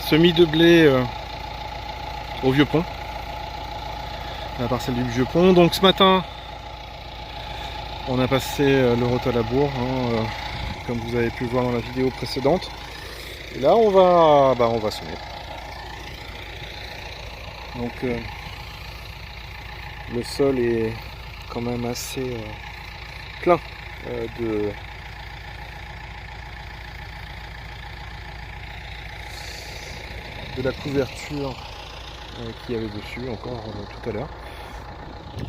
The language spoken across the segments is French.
semis de blé au Vieux Pont, la parcelle du Vieux Pont. Donc ce matin, on a passé le Rotalabour, comme vous avez pu le voir dans la vidéo précédente. Et là, on va semer. Donc le sol est quand même assez plein de la couverture qu'il y avait dessus encore tout à l'heure.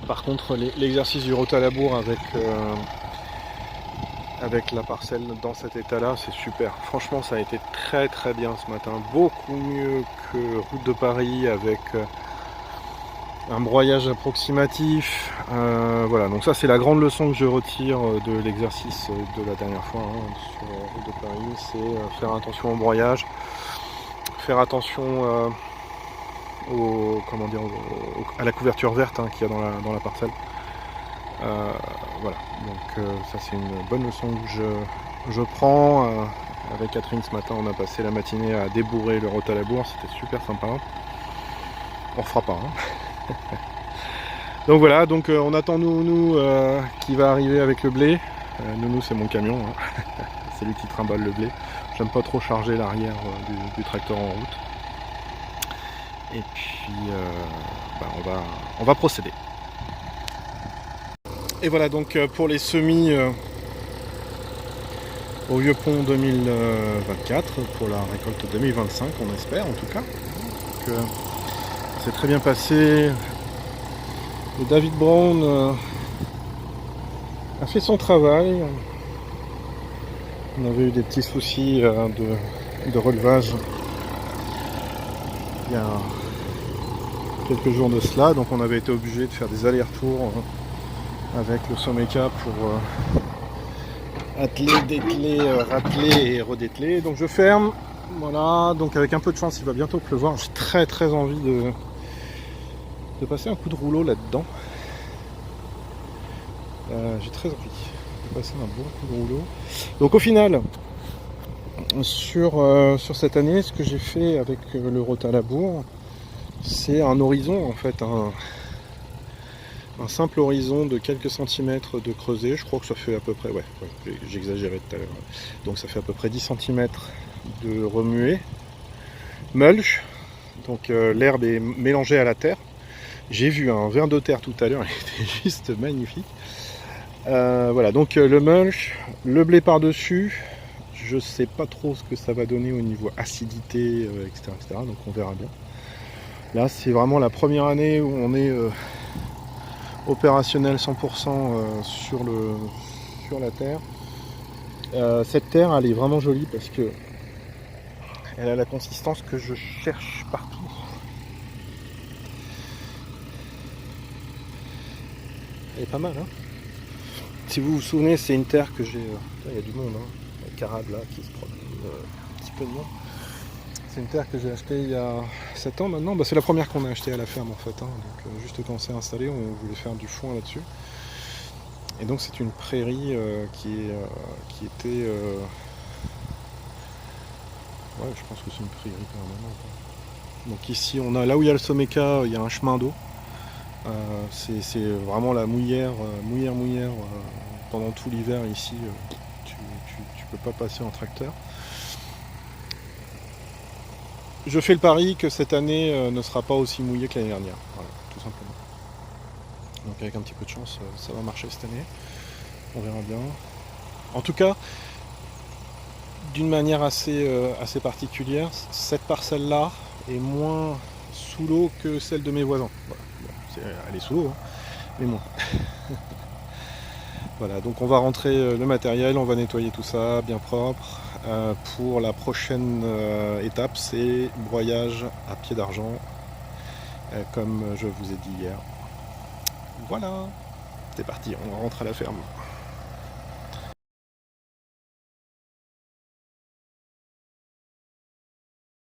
Par contre, l'exercice du Rotalabour avec la parcelle dans cet état-là, c'est super. Franchement, ça a été très très bien ce matin, beaucoup mieux que Route de Paris avec un broyage approximatif. Voilà, donc ça c'est la grande leçon que je retire de l'exercice de la dernière fois sur Route de Paris, c'est faire attention au broyage, faire attention à la couverture verte qu'il y a dans la parcelle. Voilà, donc ça c'est une bonne leçon que je prends. Avec Catherine ce matin, on a passé la matinée à débourrer le Rotalabour, c'était super sympa. On refera pas. Donc voilà, donc on attend Nounou qui va arriver avec le blé. Nounou c'est mon camion, c'est lui qui trimballe le blé. J'aime pas trop charger l'arrière du tracteur en route. Et puis on va procéder. Et voilà donc pour les semis au Vieux Pont 2024, pour la récolte 2025 on espère en tout cas. C'est très bien passé. Et David Brown a fait son travail. On avait eu des petits soucis de relevage il y a quelques jours de cela, donc on avait été obligé de faire des allers-retours avec le Someka pour atteler, dételer, rateler et redételer. Donc je ferme, voilà, donc avec un peu de chance il va bientôt pleuvoir. J'ai très très envie de passer un coup de rouleau là-dedans. J'ai très envie de passer un bon coup de rouleau. Donc au final, sur cette année, ce que j'ai fait avec le Rotalabour, c'est un horizon en fait, un simple horizon de quelques centimètres de creuset. Je crois que ça fait à peu près, j'ai exagéré tout à l'heure, donc ça fait à peu près 10 cm de remuer, mulch, donc l'herbe est mélangée à la terre. J'ai vu un ver de terre tout à l'heure, il était juste magnifique. Voilà, donc le mulch, le blé par-dessus. Je sais pas trop ce que ça va donner au niveau acidité, etc., etc. Donc on verra bien. Là, c'est vraiment la première année où on est opérationnel 100% sur la terre. Cette terre, elle est vraiment jolie parce que elle a la consistance que je cherche partout. Elle est pas mal, hein. Si vous vous souvenez, c'est une terre que j'ai... il y a du monde, Carabe là qui se promène, un petit peu de monde. C'est une terre que j'ai achetée il y a 7 ans maintenant. C'est la première qu'on a achetée à la ferme en fait. Donc juste quand on s'est installé, on voulait faire du foin là-dessus. Et donc c'est une prairie qui était... ouais, je pense que c'est une prairie permanente. Donc ici, on a là où il y a le Someka, il y a un chemin d'eau. C'est vraiment la mouillère pendant tout l'hiver ici. Tu peux pas passer en tracteur. Je fais le pari que cette année ne sera pas aussi mouillée que l'année dernière, voilà, tout simplement. Donc avec un petit peu de chance, ça va marcher cette année. On verra bien. En tout cas, d'une manière assez particulière, cette parcelle-là est moins sous l'eau que celle de mes voisins. Voilà. Bon, elle est sous l'eau, mais bon. Voilà, donc on va rentrer le matériel, on va nettoyer tout ça bien propre. Pour la prochaine étape, c'est broyage à pied d'argent, comme je vous ai dit hier. Voilà, c'est parti, on rentre à la ferme.